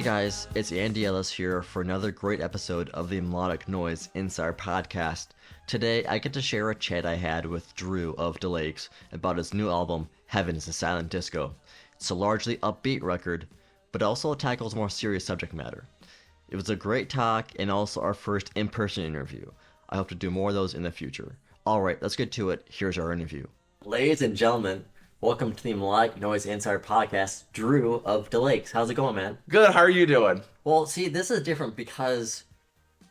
Hey guys, it's Andy Ellis here for another great episode of the Melodic Noise Insider podcast. Today I get to share a chat I had with Drew of DLakes about his new album, Heavens and Silent Disco. It's a largely upbeat record, but also tackles more serious subject matter. It was a great talk and also our first in-person interview. I hope to do more of those in the future. Alright, let's get to it. Here's our interview. Ladies and gentlemen, welcome to the Melodic Noise Insider podcast, Drew of DLakes. How's it going, man? Good, how are you doing? Well, see, this is different because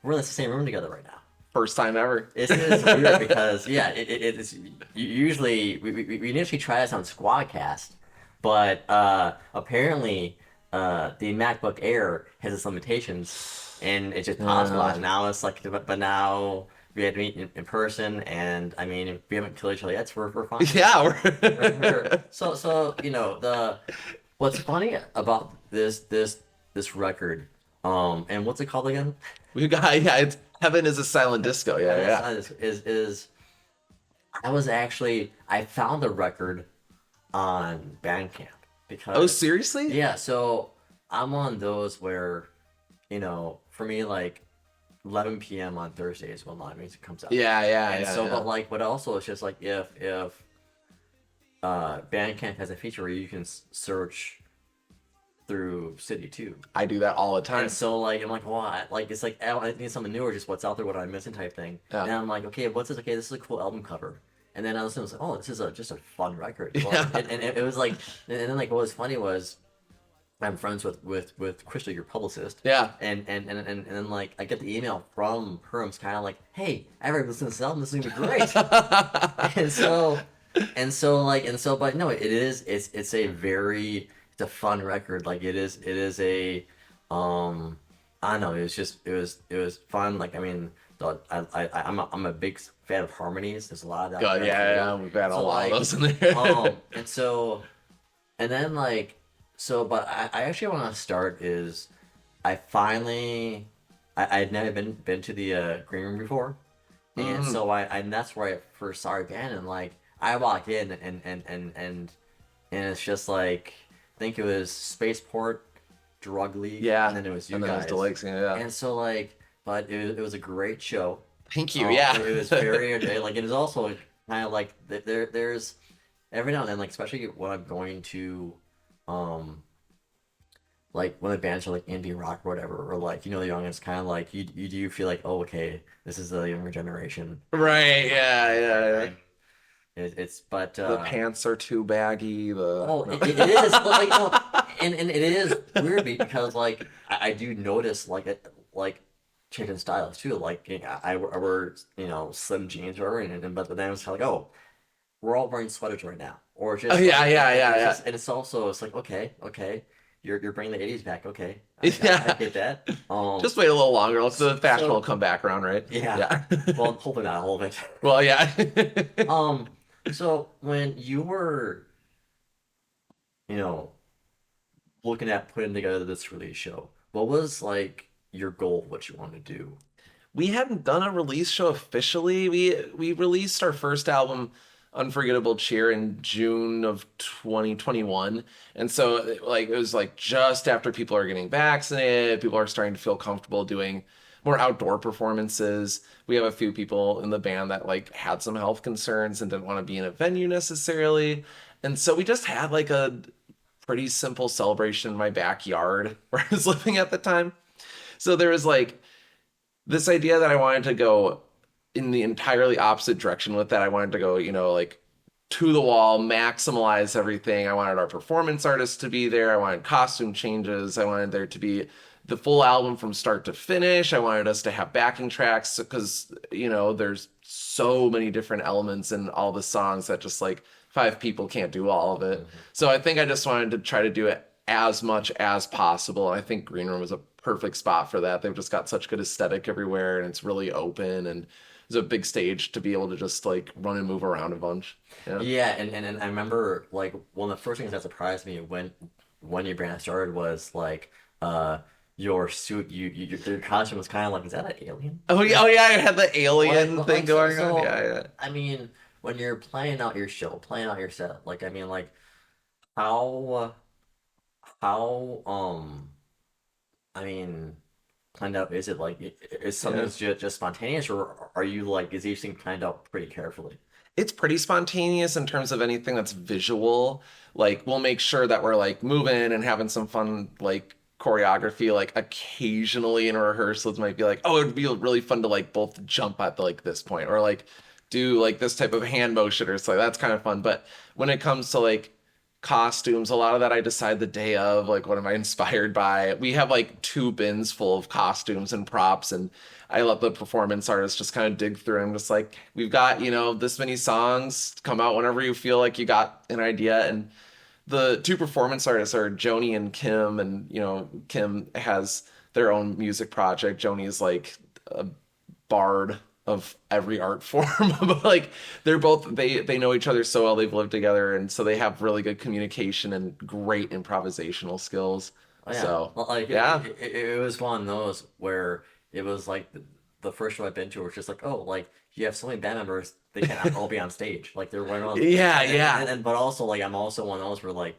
we're in the same room together right now. First time ever. This is weird because, yeah, it's usually, we initially try this on Squadcast, but apparently the MacBook Air has its limitations, and it's just possible. Now it's like, but now we had to meet in person, and I mean, we haven't killed each other yet, so we're fine. Yeah, we're so you know what's funny about this record, and what's it called again? It's Heaven is a Silent Disco. Yeah. Is I found the record on Bandcamp because. Oh, seriously? Yeah, so I'm on those where, for me, like 11 p.m. on Thursdays when live music comes out. But also it's just like if Bandcamp has a feature where you can search through City too. I do that all the time. And so like I'm like, what? Like it's like I need something new or just what's out there, what I'm missing type thing. Yeah. And I'm like, okay, what's this? Okay, this is a cool album cover. And then I was like, oh, this is just a fun record. Well, yeah. and it was like, and then like what was funny was, I'm friends with Crystal, your publicist. Yeah. And then like I get the email from her. I'm kind of like, hey, I ever listened to this album. This is gonna be great. But no, it's a fun record. Like it is a I don't know. It was fun. Like I mean, I'm a big fan of harmonies. There's a lot of that. God, yeah, we've had a lot of those in there. But I actually want to start is I had never been to the green room before, and so and that's where I first saw a band, and like I walk in and it's just like I think it was Spaceport, Drug League, and then it was you guys, and then it was DLakes, yeah. And so like, but it was a great show. Thank you. Yeah, it was very like it was also kind of like there's every now and then, like especially when I'm going to like when the bands are like indie rock or whatever, or like the young, it's kind of like you do feel like, oh, okay, this is the younger generation, right? Yeah. It's but the pants are too baggy. it is, but like and it is weird because like I do notice like change in styles too. Like I wear slim jeans or whatever, but then it's kind of like, oh, we're all wearing sweaters right now, or just yeah. And it's like okay. You're bringing the 80s back, okay? I get that. Just wait a little longer. The fashion will come back around, right? Yeah. Well, hopefully not a whole bit. Well, yeah. So when you were, looking at putting together this release show, what was like your goal? What you wanted to do? We hadn't done a release show officially. We released our first album, Unforgettable Cheer, in June of 2021, and so it was like just after people are getting vaccinated, people are starting to feel comfortable doing more outdoor performances. We have a few people in the band that like had some health concerns and didn't want to be in a venue necessarily, and so we just had like a pretty simple celebration in my backyard where I was living at the time. So there was like this idea that I wanted to go in the entirely opposite direction with that. I wanted to go, like to the wall, maximize everything. I wanted our performance artists to be there. I wanted costume changes. I wanted there to be the full album from start to finish. I wanted us to have backing tracks because, there's so many different elements in all the songs that just like 5 people can't do all of it. So I think I just wanted to try to do it as much as possible. I think Green Room was a perfect spot for that. They've just got such good aesthetic everywhere, and it's really open, and it's a big stage to be able to just like run and move around a bunch. Yeah, and I remember like one of the first things that surprised me when your band started was like your suit, your costume was kind of like, is that an alien? Oh yeah, I had the alien thing going on. Yeah. I mean, when you're playing out your show, playing out your set, like I mean, like how I mean, planned out? Is it like is something Yeah. that's just spontaneous, or are you like is each thing planned out pretty carefully? It's pretty spontaneous in terms of anything that's visual. Like we'll make sure that we're like moving and having some fun like choreography. Like occasionally in rehearsals might be like, oh, it'd be really fun to like both jump at like this point or like do like this type of hand motion or so that's kind of fun. But when it comes to like costumes, a lot of that I decide the day of, like what am I inspired by. We have like two bins full of costumes and props and I let the performance artists just kind of dig through. I'm just like, we've got, this many songs, come out whenever you feel like you got an idea. And the two performance artists are Joni and Kim. And, Kim has their own music project. Joni is like a bard of every art form. But like they know each other so well, they've lived together and so they have really good communication and great improvisational skills. Oh yeah, So well, like yeah. it was one of those where it was like the first show I've been to was just like, oh, like you have so many band members, they can't all be on stage, like they're running on, Yeah, yeah. but also like I'm also one of those where like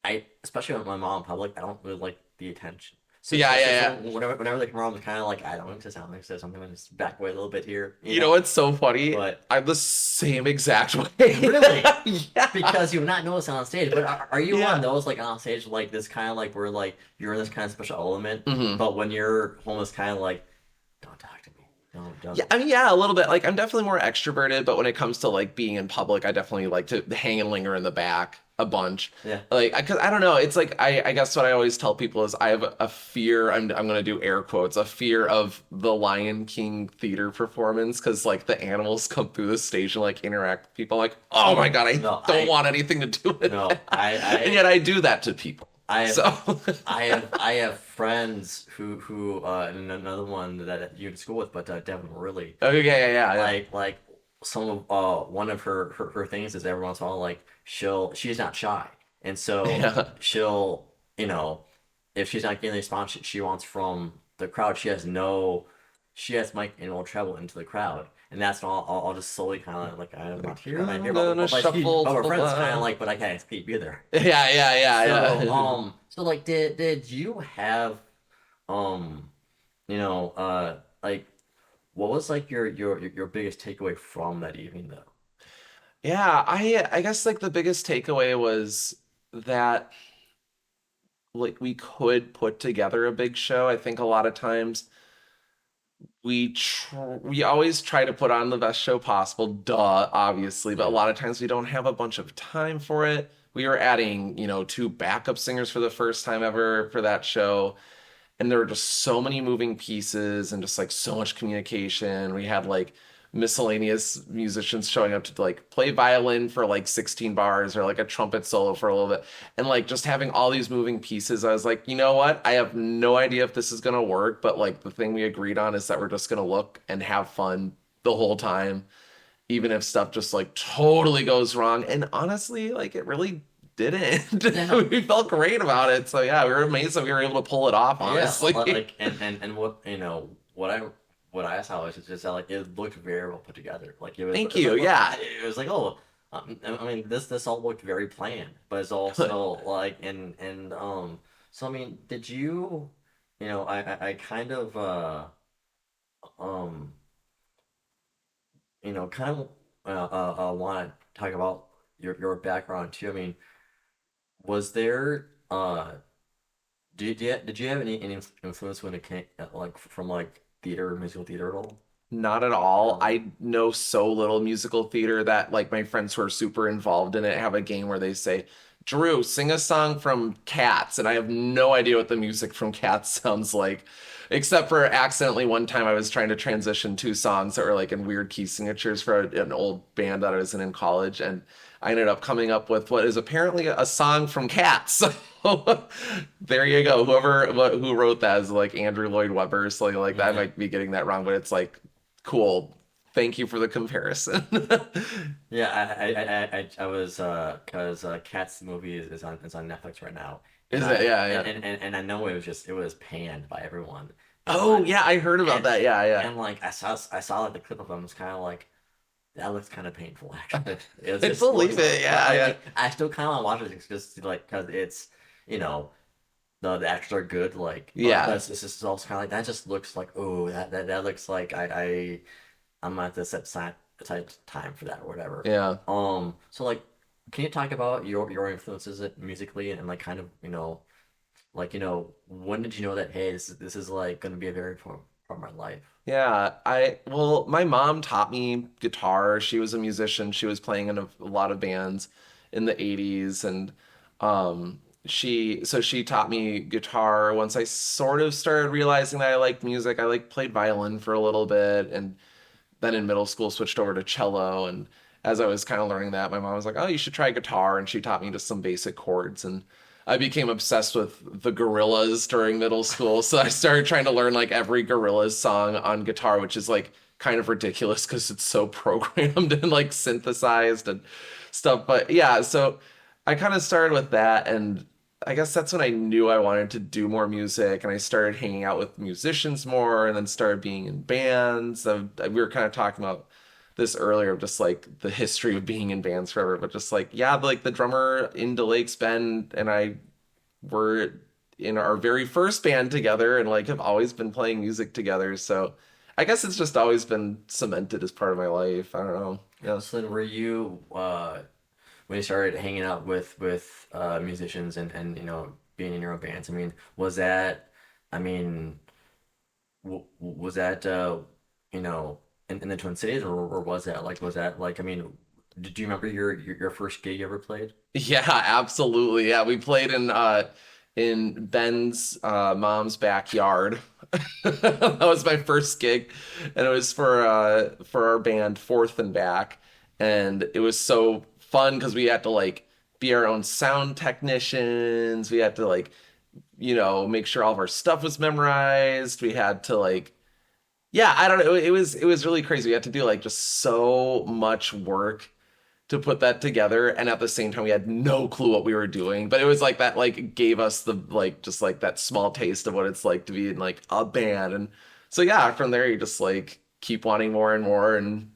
I, especially with my mom in public, I don't really like the attention. Yeah, yeah, yeah. So whenever they come around, I'm kind of like, I don't want to sound like this. I'm gonna just back away a little bit here, You know what's so funny? But I'm the same exact way. really, Yeah. because you've not noticed it on stage. But are you Yeah. one of those like on stage like this kind of like where like you're in this kind of special element, Mhm. but when you're home, it's kind of like, don't talk to me. Don't. Yeah, I mean, yeah, a little bit. Like, I'm definitely more extroverted, but when it comes to like being in public, I definitely like to hang and linger in the back a bunch. Yeah. Like, because I don't know, it's like I guess what I always tell people is I have a fear. I'm gonna do air quotes, a fear of the Lion King theater performance because like the animals come through the stage and like interact with people. Like, oh my God, I No, don't want anything to do with No, it. I And yet I do that to people. I have, So I have friends who and another one that you went to school with, but Devin really okay, yeah. like some of one of her things is every once in a while like she's not shy, and so Yeah. she'll if she's not getting the response she wants from the crowd, she has mic and will travel into the crowd. And that's all. I'll just slowly kind of like I'm not here. I'm not here. Gonna shuffle But our to the friends kind left. of like, but I can't keep you there. Yeah. So like, did you have, um, like, what was like your biggest takeaway from that evening though? Yeah, I guess like the biggest takeaway was that like we could put together a big show. I think a lot of times we always try to put on the best show possible, duh, obviously, but a lot of times we don't have a bunch of time for it. We were adding, two backup singers for the first time ever for that show. And there were just so many moving pieces and just like so much communication. We had like miscellaneous musicians showing up to like play violin for like 16 bars or like a trumpet solo for a little bit. And like just having all these moving pieces, I was like, you know what? I have no idea if this is gonna work, but like the thing we agreed on is that we're just gonna look and have fun the whole time, even if stuff just like totally goes wrong. And honestly, like it really didn't. Yeah. We felt great about it. So yeah, we were amazed that we were able to pull it off, honestly. Yeah, like and what what I saw was just that like it looked very well put together. Like Thank you. Yeah. it was like, oh, I mean this all looked very planned, but it's also like so I mean, did you I kind of um kind of want to talk about your background too. I mean, was there did you have any influence when it came like from like theater, musical theater at all? Not at all. No. I know so little musical theater that like my friends who are super involved in it have a game where they say, Drew, sing a song from Cats, and I have no idea what the music from Cats sounds like. Except for accidentally one time I was trying to transition two songs that were like in weird key signatures for an old band that I was in college, and I ended up coming up with what is apparently a song from Cats. So there you go. Who wrote that is like Andrew Lloyd Webber. So like that I Okay. might be getting that wrong, but it's like cool. Thank you for the comparison. Yeah, I was because Cats the movie is on Netflix right now, Is it? Yeah, yeah. and I know it was panned by everyone, and Oh, like yeah, I heard about and that. Yeah, yeah. and like I saw like the clip of them. It's kind of like that looks kind of painful actually. It I just believe looks it. but Yeah, yeah. I still kind of want to watch it just like because it's you know the actors are good, like, Yeah. but this is also kind of like that just looks like, oh, that looks like I'm gonna have to set aside time for that or whatever. Yeah. So like, can you talk about your influences musically and like kind of, like, when did you know that, hey, this is like gonna be a very important part of my life? Yeah, my mom taught me guitar. She was a musician. She was playing in a lot of bands in the 80s and she taught me guitar once I sort of started realizing that I liked music. I like played violin for a little bit and then in middle school switched over to cello and as I was kind of learning that, my mom was like, "Oh, you should try guitar." And she taught me just some basic chords and I became obsessed with the Gorillaz during middle school. So I started trying to learn like every Gorillaz song on guitar, which is like kind of ridiculous because it's so programmed and like synthesized and stuff. But yeah, so I kind of started with that and I guess that's when I knew I wanted to do more music and I started hanging out with musicians more and then started being in bands. We were kind of talking about this earlier of just like the history of being in bands forever, but just like, yeah, like the drummer in DLakes, Ben, and I were in our very first band together and like have always been playing music together. So I guess it's just always been cemented as part of my life. I don't know. Yeah. So then were you when you started hanging out with musicians and being in your own bands? I mean, was that, I mean, was that you know in the Twin Cities, or was that like, I mean, do you remember your first gig you ever played? Yeah, absolutely. Yeah, we played in Ben's mom's backyard. That was my first gig, and it was for our band Fourth and Back, and it was so fun because we had to like be our own sound technicians. We had to like make sure all of our stuff was memorized. We had to like yeah, I don't know. It was really crazy. We had to do like just so much work to put that together and at the same time we had no clue what we were doing but it was like that like gave us the like just like that small taste of what it's like to be in like a band and so yeah from there you just like keep wanting more and more and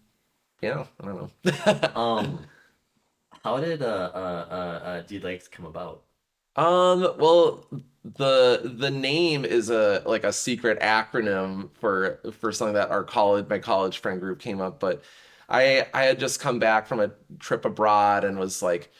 I don't know. Um, how did DLakes come about? Well, the name is a like a secret acronym for something that my college friend group came up, but I had just come back from a trip abroad and was like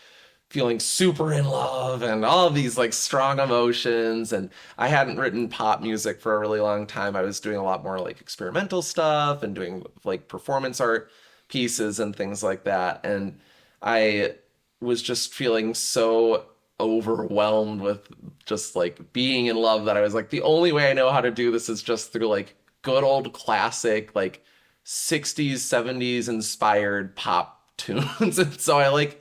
feeling super in love and all of these like strong emotions and I hadn't written pop music for a really long time. I was doing a lot more like experimental stuff and doing like performance art pieces and things like that. And I was just feeling so overwhelmed with just like being in love that I was like, the only way I know how to do this is just through like good old classic, like 60s, 70s inspired pop tunes. And so I like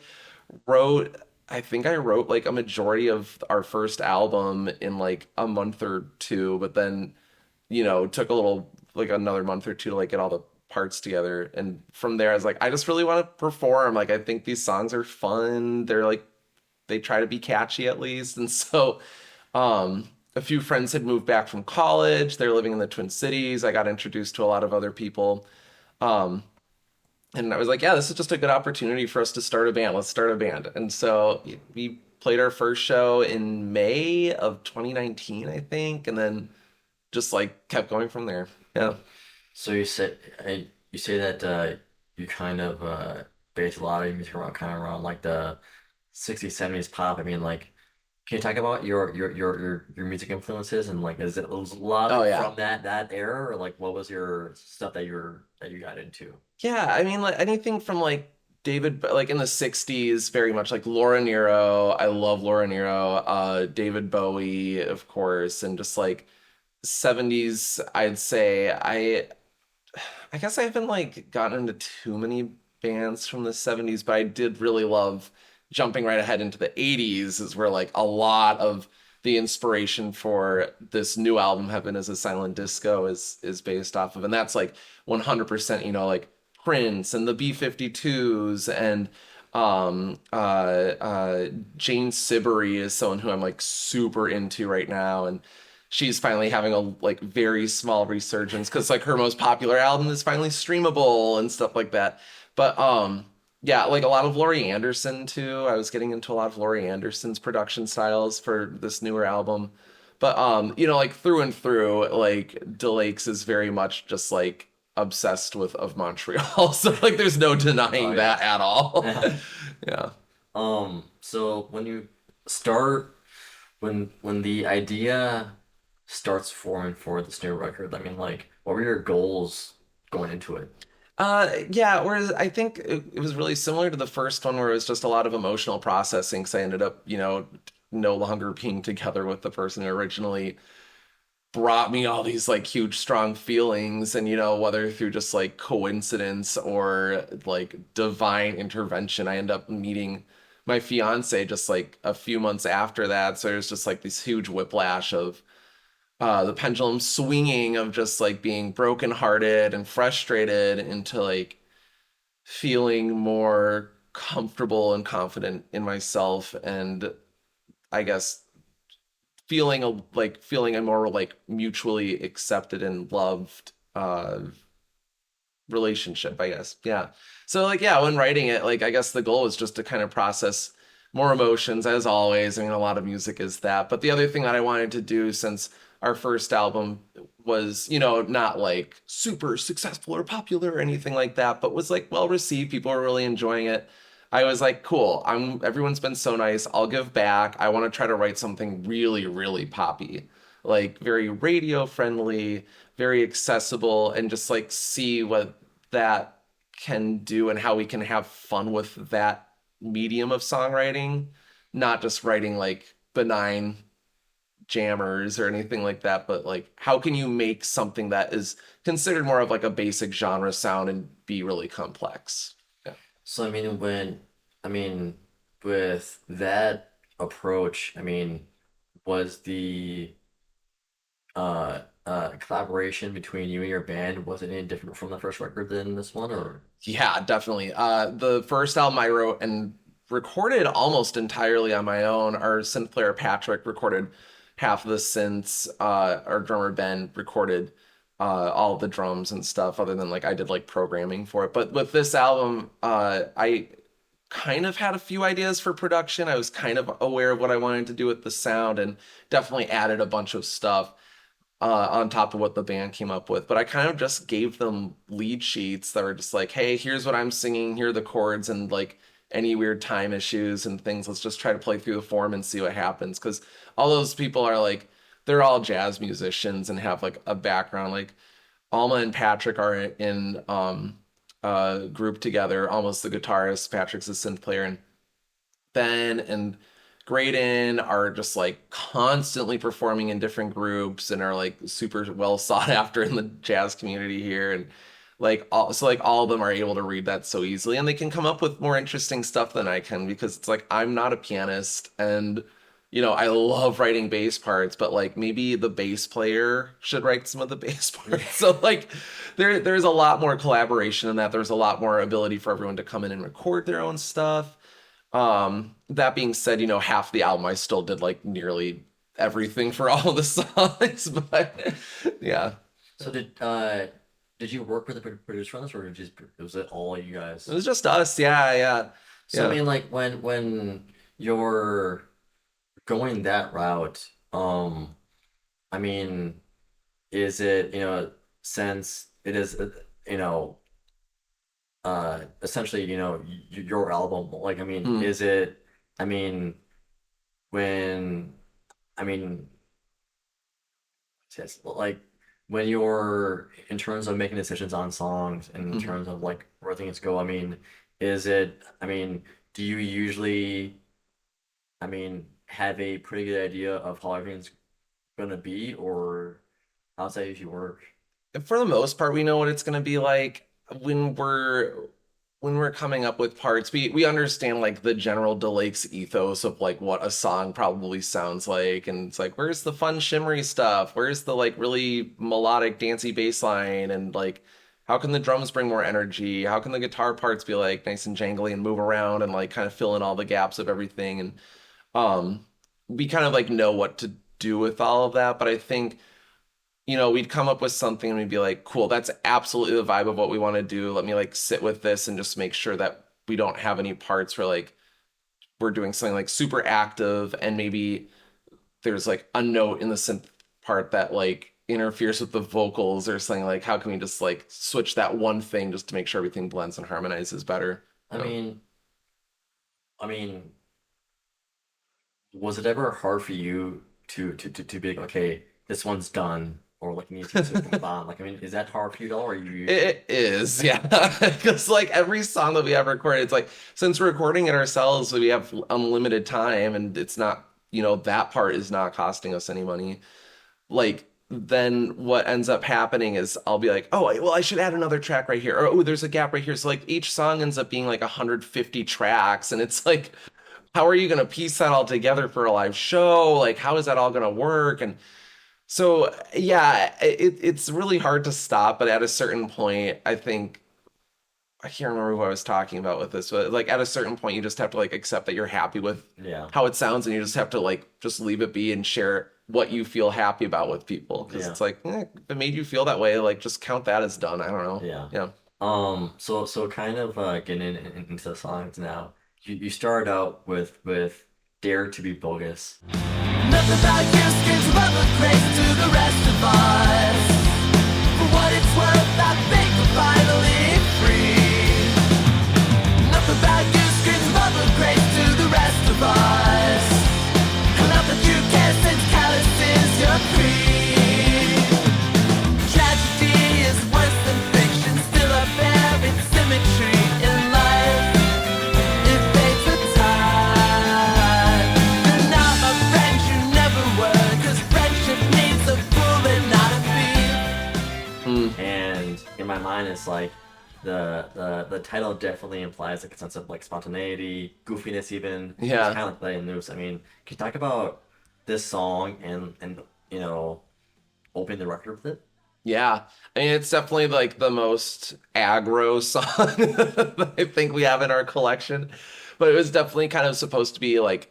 wrote, I think I wrote like a majority of our first album in like a month or two, but then, took a little, like another month or two to like get all the parts together. And from there, I was like, I just really want to perform. Like, I think these songs are fun. They're like, they try to be catchy at least. And so, a few friends had moved back from college. They're living in the Twin Cities. I got introduced to a lot of other people. Um, and I was like, yeah, this is just a good opportunity for us to start a band. Let's start a band. And so we played our first show in May of 2019, I think, and then just like kept going from there. Yeah. So you say that you kind of base a lot of your music around like the 60s, 70s pop. I mean, like, can you talk about your music influences, and like, is it a Oh lot yeah. from that era, or like what was your stuff that you got into? Yeah, I mean like anything from like like in the 60s, very much like Laura Nyro. I love Laura Nyro, David Bowie, of course, and just like 70s, I'd say I guess I haven't like gotten into too many bands from the 70s, but I did really love jumping right ahead into the 80s is where like a lot of the inspiration for this new album Heaven is a Silent Disco is based off of and that's like 100% like Prince and the B-52s and Jane Siberry is someone who I'm like super into right now and she's finally having a like very small resurgence because like her most popular album is finally streamable and stuff like that. But yeah, like a lot of Laurie Anderson too. I was getting into a lot of Laurie Anderson's production styles for this newer album. But like through and through, like DLakes is very much just like obsessed with of Montreal. So like there's no Oh denying yeah. that at all. Yeah. So when you start when the idea starts forming for this new record, I mean, like, what were your goals going into it? Yeah, whereas I think it was really similar to the first one where it was just a lot of emotional processing because I ended up, no longer being together with the person who originally brought me all these like huge strong feelings and whether through just like coincidence or like divine intervention I end up meeting my fiance just like a few months after that, so there's just like this huge whiplash of the pendulum swinging of just like being brokenhearted and frustrated into like feeling more comfortable and confident in myself, and I guess feeling a more like mutually accepted and loved relationship, I guess. Yeah. So like yeah, when writing it, like I guess the goal was just to kind of process more emotions as always. I mean, a lot of music is that. But the other thing that I wanted to do since our first album was, not like super successful or popular or anything like that, but was like well received. People were really enjoying it. I was like, cool. Everyone's been so nice. I'll give back. I want to try to write something really, really poppy, like very radio friendly, very accessible, and just like see what that can do and how we can have fun with that medium of songwriting, not just writing like benign jammers or anything like that, but like how can you make something that is considered more of like a basic genre sound and be really complex? Yeah. So I mean, with that approach, I mean, was the collaboration between you and your band, was it any different from the first record than this one, or? Yeah, definitely. The first album I wrote and recorded almost entirely on my own. Our synth player Patrick recorded half of the synths. Our drummer Ben recorded all the drums and stuff, other than like I did like programming for it. But with this album, I kind of had a few ideas for production. I was kind of aware of what I wanted to do with the sound and definitely added a bunch of stuff on top of what the band came up with. But I kind of just gave them lead sheets that were just like, hey, here's what I'm singing, here are the chords, and like any weird time issues and things. Let's just try to play through the form and see what happens. Because all those people are like, they're all jazz musicians and have like a background. Like Alma and Patrick are in a group together. Alma's the guitarist, Patrick's the synth player, and Ben and Graydon are just like constantly performing in different groups and are like super well sought after in the jazz community here. And like all of them are able to read that so easily, and they can come up with more interesting stuff than I can, because it's like I'm not a pianist, and I love writing bass parts, but like maybe the bass player should write some of the bass parts. So like there's a lot more collaboration in that. There's a lot more ability for everyone to come in and record their own stuff. That being said, half the album I still did like nearly everything for all the songs, but yeah. So did you work with a producer on this, or was it all you guys? It was just us. Yeah, yeah. So I Yeah. mean, like when you're going that route, I mean, is it, since it is, you know, essentially, your album, like, I mean, Hmm. is it, I mean, when, I mean, yes, like when you're in terms of making decisions on songs and in Mhm. terms of like where things go, I mean, is it, I mean, do you usually, I mean, have a pretty good idea of how everything's gonna be, or how's that usually work? For the most part, we know what it's going to be like when we're coming up with parts. We understand like the general DLakes ethos of like what a song probably sounds like, and it's like where's the fun shimmery stuff? Where's the like really melodic dancey bass line, and like how can the drums bring more energy? How can the guitar parts be like nice and jangly and move around and like kind of fill in all the gaps of everything? And um we kind of like know what to do with all of that, but I think we'd come up with something and we'd be like, cool, that's absolutely the vibe of what we want to do. Let me like sit with this and just make sure that we don't have any parts where like we're doing something like super active and maybe there's like a note in the synth part that like interferes with the vocals or something. Like how can we just like switch that one thing just to make sure everything blends and harmonizes better? I mean, I mean, was it ever hard for you to be like, okay, this one's done, or like you need to move on? Like, I mean, is that hard for you at all, or you? It is, yeah. Because like every song that we have recorded, it's like since we're recording it ourselves, we have unlimited time, and it's not, that part is not costing us any money. Like then what ends up happening is I'll be like, oh, well, I should add another track right here, or oh, there's a gap right here. So like each song ends up being like 150 tracks, and it's like, how are you gonna piece that all together for a live show? Like, how is that all gonna work? And so, yeah, it's really hard to stop, but at a certain point, I think I can't remember who I was talking about with this, but like at a certain point, you just have to like accept that you're happy with Yeah. how it sounds, and you just have to like just leave it be and share what you feel happy about with people. Because Yeah. it's like, if it made you feel that way, like just count that as done. I don't know. Yeah. Yeah. So kind of getting into the songs now. You started out with Dare to Be Bogus. Nothing about you screams above the grace to the rest of us. For what it's worth, I think we're finally free. Nothing about you screams above the grace to the rest of us. Enough that you care since callous is your creed. Tragedy is worse than fiction, still a buried symmetry in life. It fades with time. You're not my friend, you never were, 'cause friendship needs a bullet, not a beat. And in my mind, it's like the title definitely implies like a sense of like spontaneity, goofiness, even. Yeah. It's kind of like letting loose. I mean, can you talk about this song and opening the record with it? Yeah. I mean, it's definitely like the most aggro song that I think we have in our collection. But it was definitely kind of supposed to be like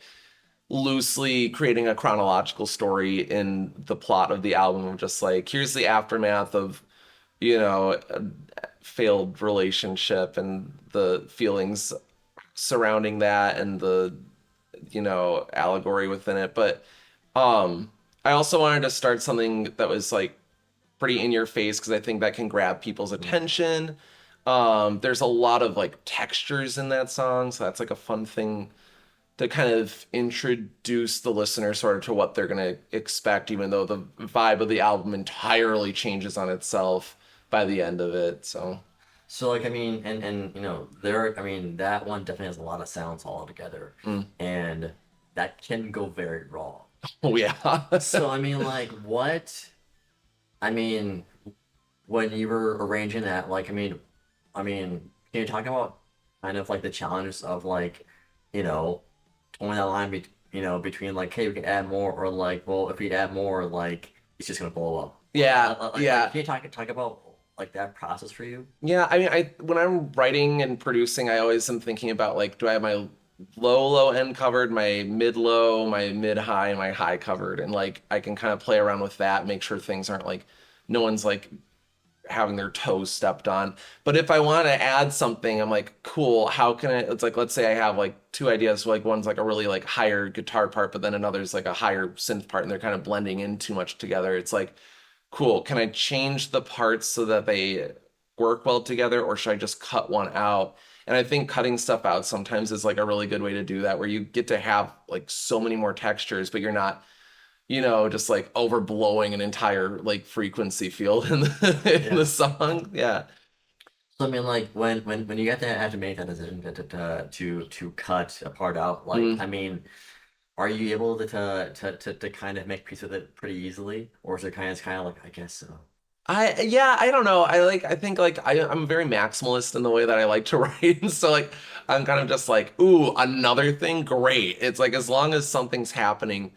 loosely creating a chronological story in the plot of the album. Just like, here's the aftermath of, a failed relationship and the feelings surrounding that and the, allegory within it. But I also wanted to start something that was like pretty in your face because I think that can grab people's attention. There's a lot of like textures in that song, so that's like a fun thing to kind of introduce the listener sort of to what they're going to expect, even though the vibe of the album entirely changes on itself by the end of it. So like I mean, and I mean that one definitely has a lot of sounds all together, and that can go very wrong. Oh yeah. So I mean, like what? I mean, when you were arranging that, like can you talk about kind of like the challenges of like, towing that line between like, hey, we can add more, or like, well, if we add more, like it's just gonna blow up. Yeah, yeah. Can you talk about like that process for you? Yeah, I mean, when I'm writing and producing, I always am thinking about like, do I have my low end covered, my mid low, my mid high, and my high covered, and like I can kind of play around with that, make sure things aren't like no one's like having their toes stepped on. But if I want to add something, I'm like, cool, how can I? It's like, let's say I have like two ideas, like one's like a really like higher guitar part, but then another's like a higher synth part, and they're kind of blending in too much together. It's like, cool, can I change the parts so that they work well together, or should I just cut one out? And I think cutting stuff out sometimes is like a really good way to do that, where you get to have like so many more textures, but you're not, just like overblowing an entire like frequency field in the song. Yeah. So I mean, like when you have to make that decision to cut a part out, like I mean, are you able to kind of make peace with it pretty easily, or is it kind of like I guess so? I don't know. I think like I'm very maximalist in the way that I like to write. And so like I'm kind of just like, ooh, another thing, great. It's like as long as something's happening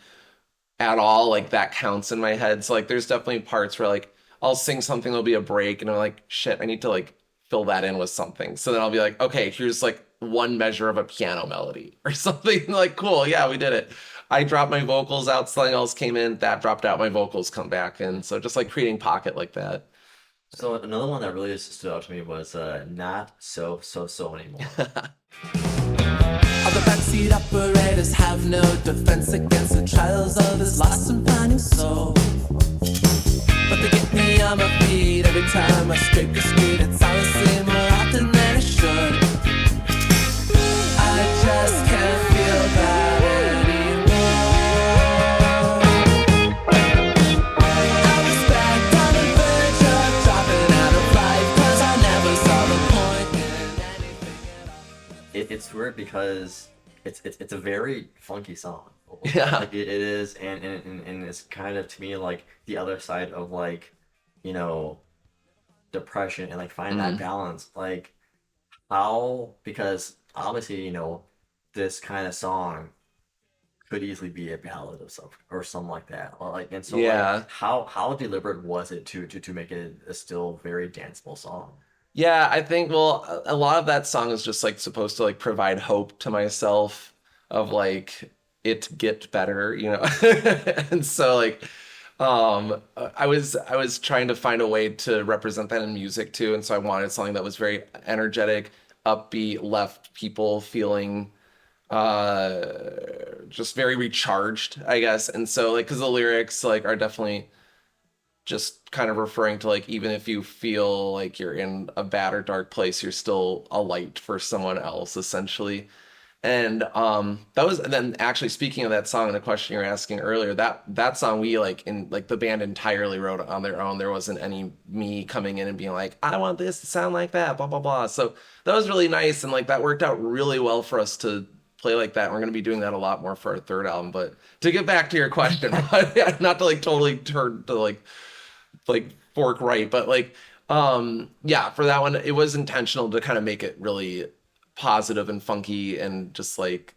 at all, like that counts in my head. So like there's definitely parts where like I'll sing something, there'll be a break, and I'm like, shit, I need to like fill that in with something. So then I'll be like, okay, here's like one measure of a piano melody or something. Like, cool, yeah, we did it. I dropped my vocals out, something else came in, that dropped out, my vocals come back in. So just like creating pocket like that. So another one that really stood out to me was not so anymore. I the backseat operators have no defense against the trials of this lost and finding soul. But they get me on my feet every time I scrape the street. It's honestly more often than it should. I just can't feel that anymore. I was back on the verge of dropping out of life, 'cause I never saw the point in anything at all. It's weird because it's a very funky song. Yeah. Like it is, and it's kind of to me like the other side of like, you know, depression and like finding that balance. Like how, because obviously, you know, this kind of song could easily be a ballad of some or something like that. Or like, and so Yeah. like, how deliberate was it to make it a still very danceable song? Yeah, I think, well, a lot of that song is just like supposed to like provide hope to myself of like it get better, you know. And so like I was trying to find a way to represent that in music too, and so I wanted something that was very energetic, upbeat, left people feeling just very recharged, I guess. And so like, because the lyrics like are definitely just kind of referring to like, even if you feel like you're in a bad or dark place, you're still a light for someone else, essentially. And that was, and then actually speaking of that song and the question you were asking earlier, that song we like in like the band entirely wrote on their own. There wasn't any me coming in and being like, I want this to sound like that, blah blah blah. So that was really nice, and like that worked out really well for us to play like that. And we're gonna be doing that a lot more for our third album. But to get back to your question, not to like totally turn to like fork right, but like yeah, for that one it was intentional to kind of make it really positive and funky and just like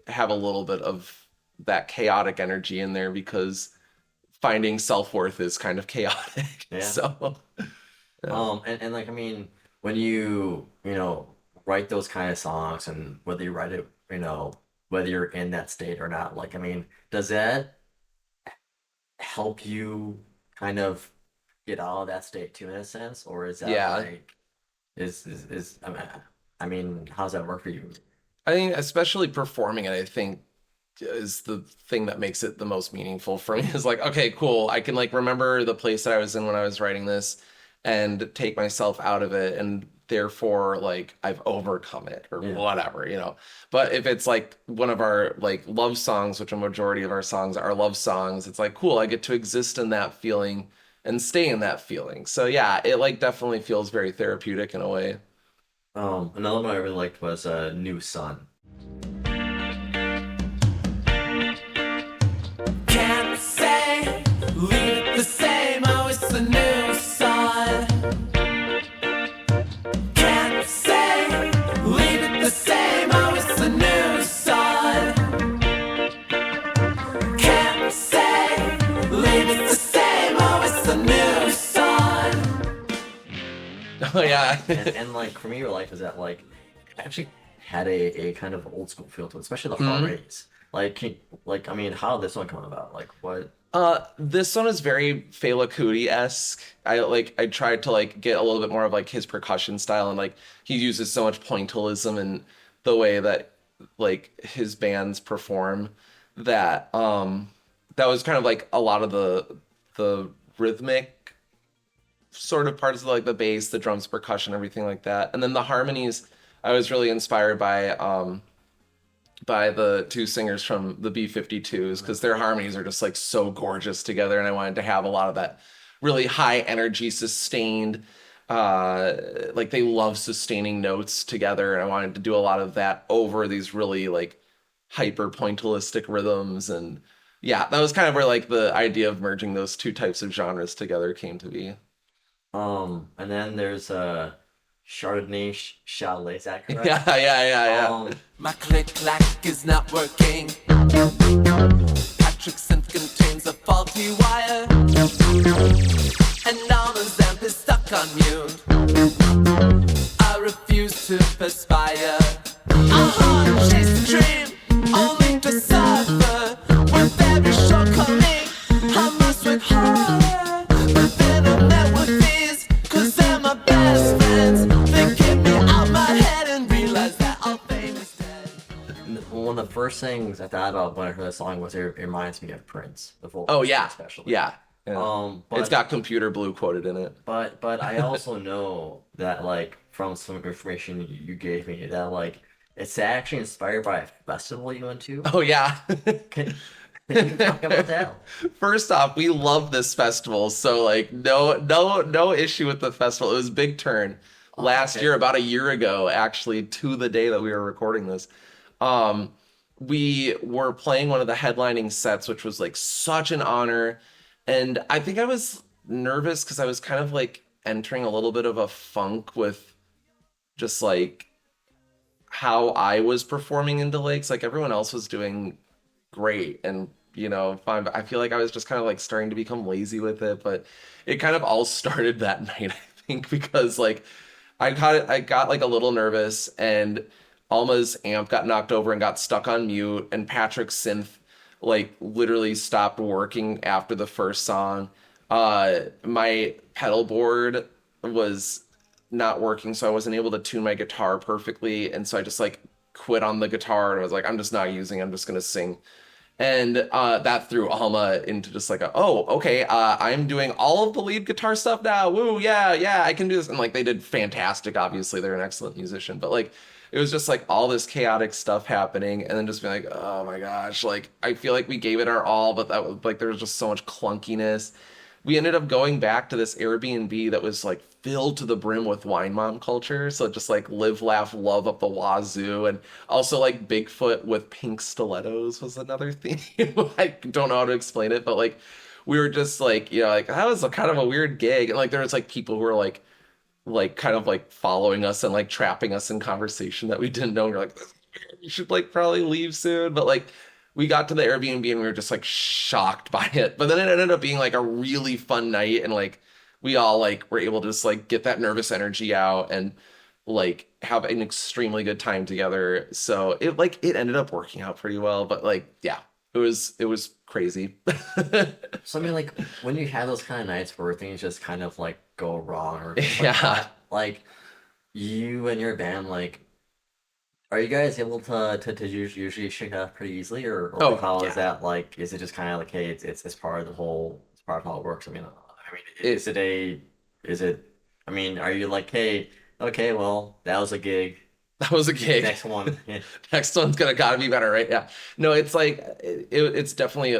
have a little bit of that chaotic energy in there, because finding self-worth is kind of chaotic. Yeah. So And like I mean, when you know, write those kind of songs, and whether you write it, you know, whether you're in that state or not, like I mean, does that help you kind of get out of that state too, in a sense, or is that Yeah. like is I mean, how does that work for you? I think especially performing it, I think is the thing that makes it the most meaningful for me. Is like, okay, cool, I can like remember the place that I was in when I was writing this and take myself out of it, and therefore like I've overcome it or whatever, you know. But if it's like one of our like love songs, which a majority of our songs are love songs, it's like, cool, I get to exist in that feeling and stay in that feeling. So yeah, it like definitely feels very therapeutic in a way. Another one I really liked was New Sun. Can't say, leave it the same, oh it's the new sun. Can't say, leave it the same, oh it's the new sun. Can't say, leave it the same, oh it's the new sun. Oh yeah. and like for me, what I liked was that like it actually had a kind of old school feel to it, especially the harmonies. Like I mean, how did this one come about? Like what? This one is very Fela Kuti-esque. I tried to like get a little bit more of like his percussion style, and like he uses so much pointillism in the way that like his bands perform, that that was kind of like a lot of the rhythmic sort of parts of like the bass, the drums, percussion, everything like that. And then the harmonies, I was really inspired by the two singers from the B-52s, because their harmonies are just like so gorgeous together, and I wanted to have a lot of that really high energy, sustained, like they love sustaining notes together, and I wanted to do a lot of that over these really like hyper pointillistic rhythms. And yeah, that was kind of where like the idea of merging those two types of genres together came to be. And then there's Chardonnay Chalet, is that correct? Yeah. My click-clack is not working. Patrick's synth contains a faulty wire, and Alma's amp is stuck on mute. I refuse to perspire. I chase the dream, only to suffer. With every shortcoming, I must work harder. But then I'm met with these, 'cause they're my best friends. They get me out my head and realize that all fame is dead. first things I thought about when I heard the song was it reminds me of Prince, the vocals Oh yeah, especially. yeah. But It's got Computer Blue quoted in it. but I also know that like from some information you gave me that like it's actually inspired by a festival you went to. Oh yeah. Can, can you talk about that? First off, we love this festival, so like no issue with the festival. It was Big Turn last okay. year, about a year ago, actually, to the day that we were recording this. We were playing one of the headlining sets, which was like such an honor. And I think I was nervous because I was kind of like entering a little bit of a funk with just like how I was performing in DLakes. Like everyone else was doing great and fine, but I feel like I was just kind of like starting to become lazy with it. But it kind of all started that night, I think, because like I got like a little nervous and Alma's amp got knocked over and got stuck on mute, and Patrick's synth like literally stopped working after the first song. My pedal board was not working, so I wasn't able to tune my guitar perfectly, and so I just like quit on the guitar and I was like, I'm just gonna sing. And that threw Alma into just like okay, I'm doing all of the lead guitar stuff now. Woo, yeah, I can do this. And like they did fantastic, obviously they're an excellent musician, but like it was just like all this chaotic stuff happening, and then just being like, oh my gosh, like I feel like we gave it our all, but that was like there was just so much clunkiness. We ended up going back to this Airbnb that was like filled to the brim with wine mom culture. So just like live, laugh, love up the wazoo. And also like Bigfoot with pink stilettos was another theme. I don't know how to explain it, but like we were just like, like that was a kind of a weird gig. And like there was like people who were like kind of like following us and like trapping us in conversation that we didn't know. And we're like, you should like probably leave soon. But like we got to the Airbnb and we were just like shocked by it. But then it ended up being like a really fun night, and like we all like were able to just like get that nervous energy out and like have an extremely good time together. So it ended up working out pretty well. But like yeah, it was crazy. So I mean, like when you have those kind of nights where things just kind of like go wrong or yeah, like you and your band, like are you guys able to usually shake that off pretty easily, or how is that like? Is it just kind of like, hey, it's part of the whole, it's part of how it works? I mean, I mean, are you like, hey, okay, well, that was a gig. That was a gig. Next one. Yeah. Next one's gotta be better, right? Yeah. No, it's like it's definitely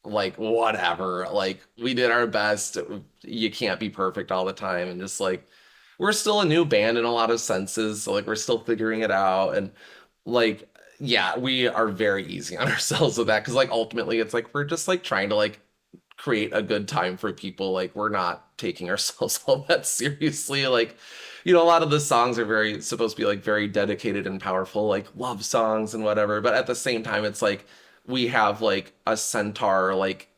like whatever. Like we did our best. You can't be perfect all the time, and just like we're still a new band in a lot of senses. So like we're still figuring it out, and like yeah, we are very easy on ourselves with that, because like ultimately it's like we're just like trying to like create a good time for people. Like we're not taking ourselves all that seriously. Like a lot of the songs are very supposed to be like very dedicated and powerful, like love songs and whatever, but at the same time it's like we have like a centaur like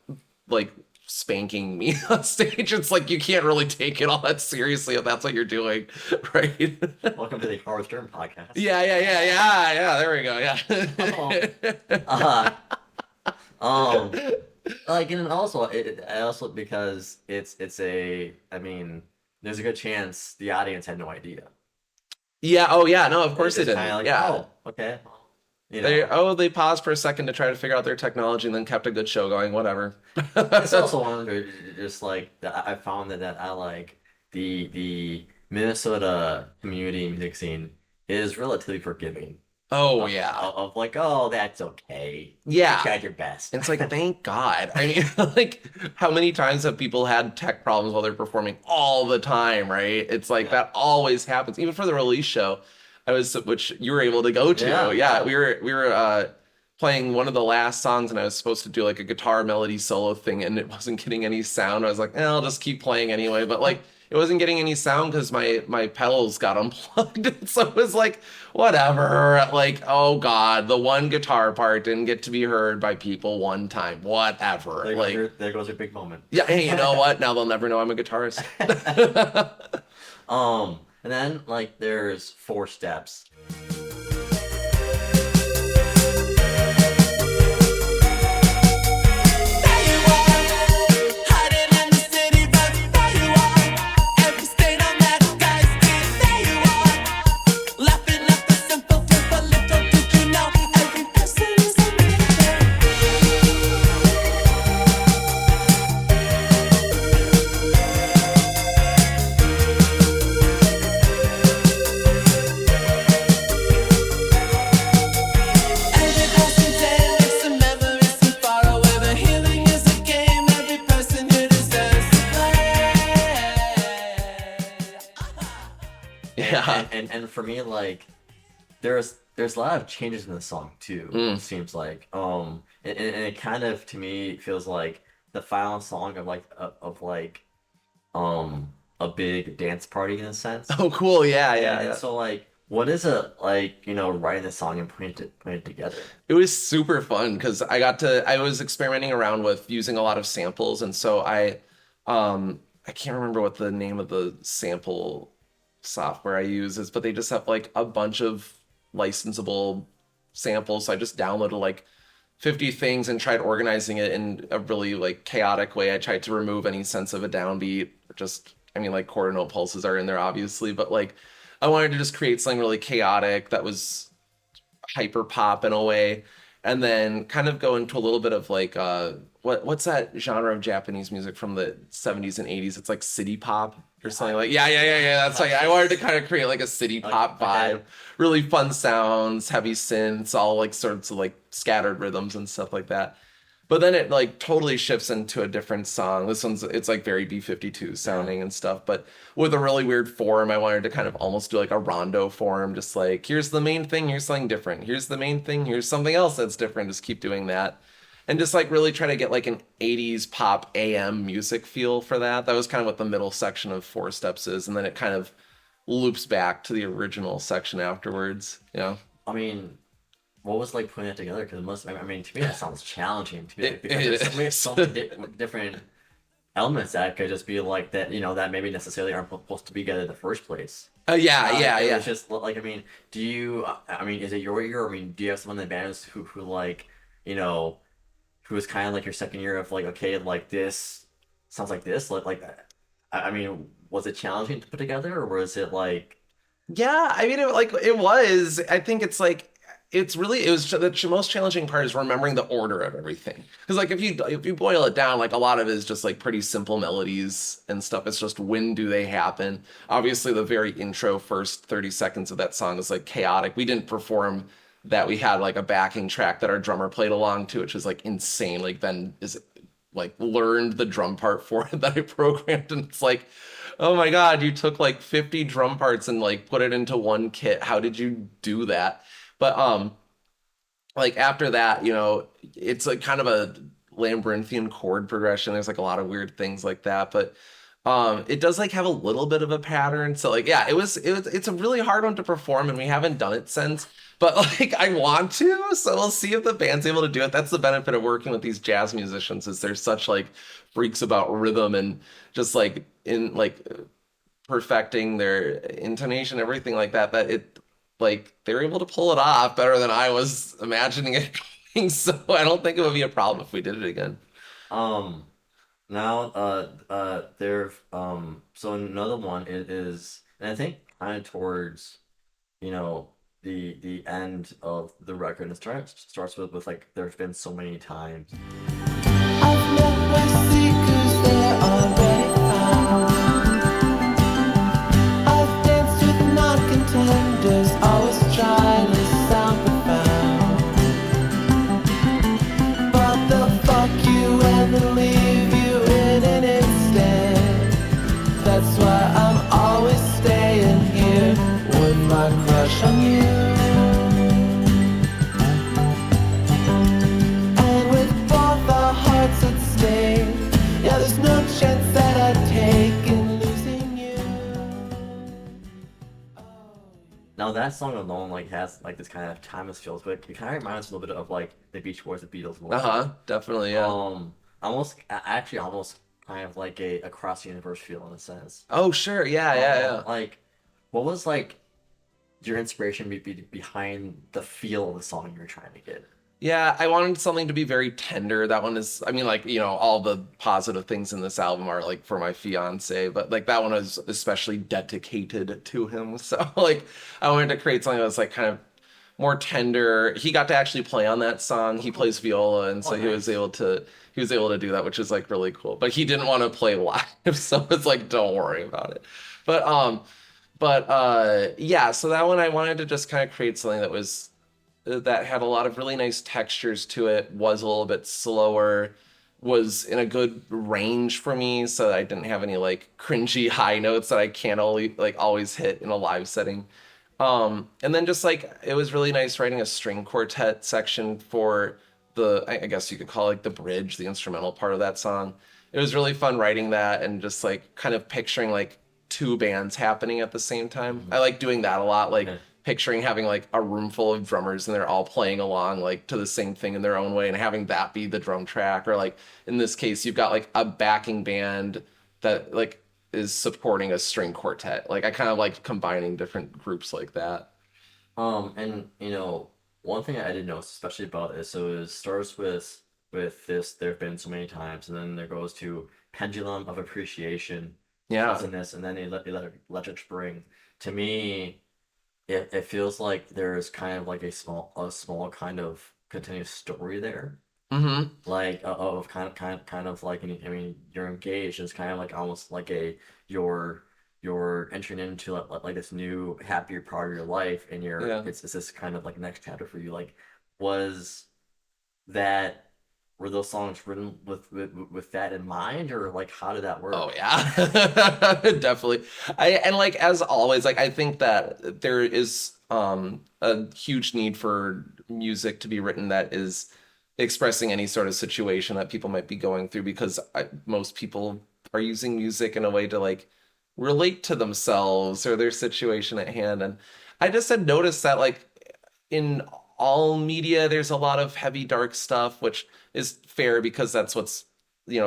spanking me on stage. It's like you can't really take it all that seriously if that's what you're doing, right? Welcome to the Howard Stern podcast. Yeah, there we go. Like, and also because it's I mean, there's a good chance the audience had no idea. Yeah. Oh yeah. No, of course they didn't. Like, yeah. Oh, okay. They paused for a second to try to figure out their technology and then kept a good show going. Whatever. It's also one of just like I found that I like the Minnesota community music scene is relatively forgiving. Oh yeah. Of like, oh, that's okay. Yeah. You tried your best. It's like, thank God. I mean, like, how many times have people had tech problems while they're performing? All the time, right? It's like that always happens. Even for the release show, which you were able to go to. Yeah, we were playing one of the last songs, and I was supposed to do like a guitar melody solo thing, and it wasn't getting any sound. I was like, I'll just keep playing anyway. But like, it wasn't getting any sound because my pedals got unplugged. So it was like, whatever. Like, oh God, the one guitar part didn't get to be heard by people one time. Whatever. There goes your big moment. Yeah. Hey, you know what? Now they'll never know I'm a guitarist. And then like there's 4 steps. Yeah. And for me, like, there's a lot of changes in the song too. It seems like and it kind of to me feels like the final song of a big dance party in a sense. Oh, cool. Yeah, yeah, And yeah. so like, what is it like, writing the song and putting it together? It was super fun because I was experimenting around with using a lot of samples, and so I can't remember what the name of the sample software I use is, but they just have like a bunch of licensable samples. So I just downloaded like 50 things and tried organizing it in a really like chaotic way. I tried to remove any sense of a downbeat. Just, I mean, like quarter note pulses are in there obviously, but like I wanted to just create something really chaotic that was hyper pop in a way, and then kind of go into a little bit of like what's that genre of Japanese music from the 70s and 80s? It's like city pop or something like yeah. That's like I wanted to kind of create like a city pop vibe, really fun sounds, heavy synths, all like sorts of like scattered rhythms and stuff like that. But then it like totally shifts into a different song. It's like very B-52 sounding and stuff, but with a really weird form. I wanted to kind of almost do like a rondo form, just like here's the main thing, here's something different. Here's the main thing, here's something else that's different. Just keep doing that. And just like really try to get like an 80s pop AM music feel for that. That was kind of what the middle section of Four Steps is, and then it kind of loops back to the original section afterwards. Yeah. I mean, what was like putting it together? Because I mean, to me that sounds challenging to me It because there's is. so many different elements that could just be like that, that maybe necessarily aren't supposed to be together in the first place. Yeah. It's just like, I mean, is it your year? I mean, do you have someone in the band who like, who was kind of like your second year of like, okay, like this sounds like this, like that. I mean, was it challenging to put together, or was it like? Yeah, I mean, it was. I think it's like it was the most challenging part is remembering the order of everything. Because like if you boil it down, like a lot of it is just like pretty simple melodies and stuff. It's just when do they happen? Obviously, the very intro first 30 seconds of that song is like chaotic. We didn't perform that. We had like a backing track that our drummer played along to, which is like insane. Like Ben is like learned the drum part for it that I programmed, and it's like, oh my God, you took like 50 drum parts and like put it into one kit. How did you do that? But like after that, it's like kind of a labyrinthian chord progression. There's like a lot of weird things like that, but it does like have a little bit of a pattern. So like yeah, it's a really hard one to perform, and we haven't done it since. But like I want to, so we'll see if the band's able to do it. That's the benefit of working with these jazz musicians, is they're such like freaks about rhythm and just like in like perfecting their intonation, everything like that, that it like they're able to pull it off better than I was imagining it going. So I don't think it would be a problem if we did it again. Now there so another one is, and I think kind of towards the end of the record. It starts with like there's been so many times. I've met my seekers, they're already found. I've danced with non-contenders, always trying to sound profound. But they'll fuck you and then leave you in an instant. That's why I'm always staying here with my crush on you. And with both our hearts at stake, yeah, there's no chance that I'd take in losing you. Now that song alone like has like this kind of timeless feel to it. It kind of reminds me a little bit of like the Beach Boys, the Beatles. Definitely, yeah. Actually almost kind of like a across the universe feel in a sense. Oh sure, yeah. Like, what was like your inspiration behind the feel of the song you were trying to get? Yeah, I wanted something to be very tender. That one is, I mean, like, all the positive things in this album are like for my fiance, but like that one is especially dedicated to him. So like I wanted to create something that's like kind of more tender. He got to actually play on that song. He plays viola, and so nice. he was able to do that, which is like really cool. But he didn't want to play live, so it's like don't worry about it. But yeah, so that one I wanted to just kind of create something that had a lot of really nice textures to it, was a little bit slower, was in a good range for me, so that I didn't have any like cringy high notes that I can't always hit in a live setting. And then just like it was really nice writing a string quartet section for I guess you could call it like the bridge, the instrumental part of that song. It was really fun writing that and just like kind of picturing like two bands happening at the same time. I like doing that a lot, like picturing having like a room full of drummers and they're all playing along like to the same thing in their own way and having that be the drum track, or like in this case you've got like a backing band that like is supporting a string quartet. Like I kind of like combining different groups like that. And one thing I did notice, especially about it, so it starts with this. There have been so many times, and then there goes to pendulum of appreciation, Yeah. pleasantness, and then electric spring. To me, it feels like there's kind of like a small kind of continuous story there, Mm-hmm. like of kind of like, I mean, you're engaged. It's kind of like almost like you're entering into like this new happier part of your life, and Yeah. it's this kind of like next chapter for you. Like, was that were those songs written with that in mind, or like how did that work? Oh yeah. Definitely. And like as always, like I think that there is a huge need for music to be written that is expressing any sort of situation that people might be going through, because most people are using music in a way to like relate to themselves or their situation at hand. And I just had noticed that like in all media there's a lot of heavy dark stuff, which is fair because that's what's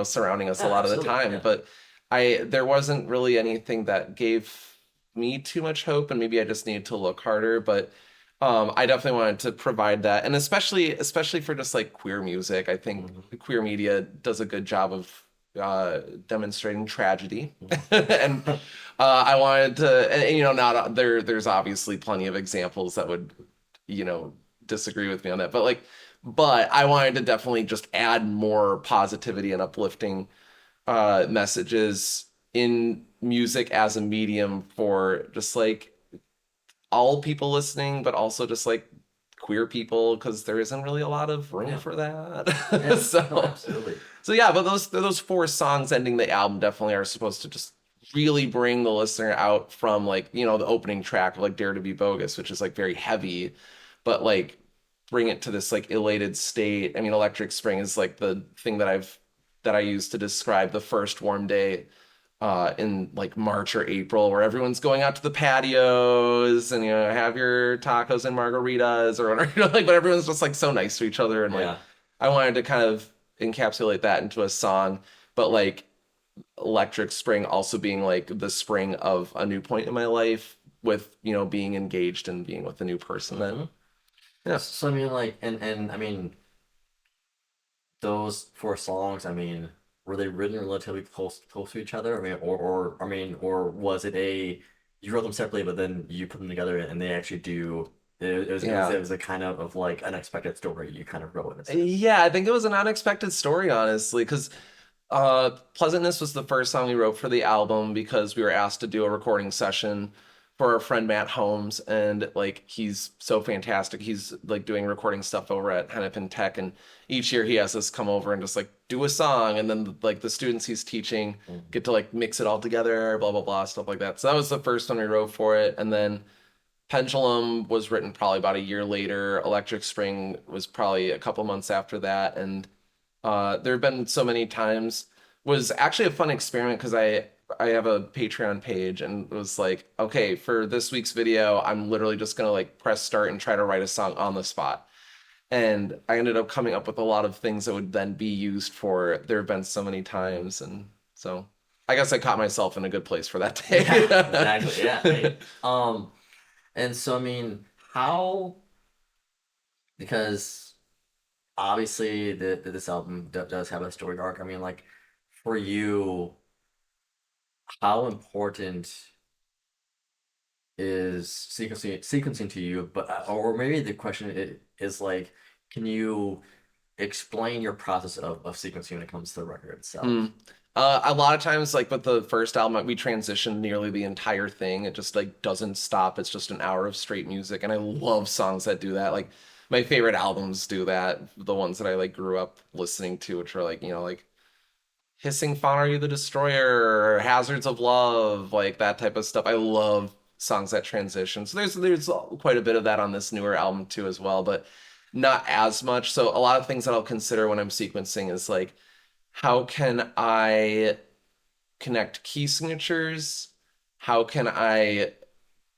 surrounding us a Yeah, lot of the absolutely, time. yeah. But there wasn't really anything that gave me too much hope, and maybe I just needed to look harder. But I definitely wanted to provide that, and especially for just like queer music. I think queer media does a good job of demonstrating tragedy, and I wanted to, and, not there's obviously plenty of examples that would disagree with me on that, but I wanted to definitely just add more positivity and uplifting messages in music as a medium for just like all people listening, but also just like queer people, because there isn't really a lot of room for that. Yeah, so no, absolutely. so yeah, but those four songs ending the album definitely are supposed to just really bring the listener out from like the opening track of like Dare to Be Bogus, which is like very heavy, but like bring it to this like elated state. I mean, Electric Spring is like the thing that I use to describe the first warm day in like March or April, where everyone's going out to the patios and have your tacos and margaritas or whatever, but everyone's just like so nice to each other, and like Yeah. I wanted to kind of encapsulate that into a song, but like Electric Spring also being like the spring of a new point in my life with being engaged and being with a new person then. Yeah. So I mean, like, and I mean, those four songs, I mean, were they written relatively close to each other? I mean, or was it you wrote them separately, but then you put them together and they actually do. It was a kind of like unexpected story you kind of wrote in a sense. Yeah, I think it was an unexpected story, honestly, because Pleasantness was the first song we wrote for the album because we were asked to do a recording session for our friend Matt Holmes, and like he's so fantastic. He's like doing recording stuff over at Hennepin Tech, and each year he has us come over and just like do a song, and then like the students he's teaching get to like mix it all together, blah blah blah, stuff like that. So that was the first one we wrote for it, and then Pendulum was written probably about a year later. Electric Spring was probably a couple months after that, and there have been so many times. Was actually a fun experiment because I have a Patreon page, and it was like, okay, for this week's video, I'm literally just gonna like press start and try to write a song on the spot. And I ended up coming up with a lot of things that would then be used for There Have Been So Many Times, and so I guess I caught myself in a good place for that day. Yeah, exactly. Yeah. Hey. And so I mean, how? Because obviously this album does have a story arc. I mean, like for you, how important is sequencing to you? But or maybe the question is like, can you explain your process of sequencing when it comes to the record itself? A lot of times, like with the first album, we transitioned nearly the entire thing. It just like doesn't stop. It's just an hour of straight music, and I love songs that do that. Like my favorite albums do that. The ones that I like grew up listening to, which are like, like Hissing Fawn Are You the Destroyer, or Hazards of Love, like that type of stuff. I love songs that transition. So there's quite a bit of that on this newer album too as well, but not as much. So a lot of things that I'll consider when I'm sequencing is like, how can I connect key signatures? How can I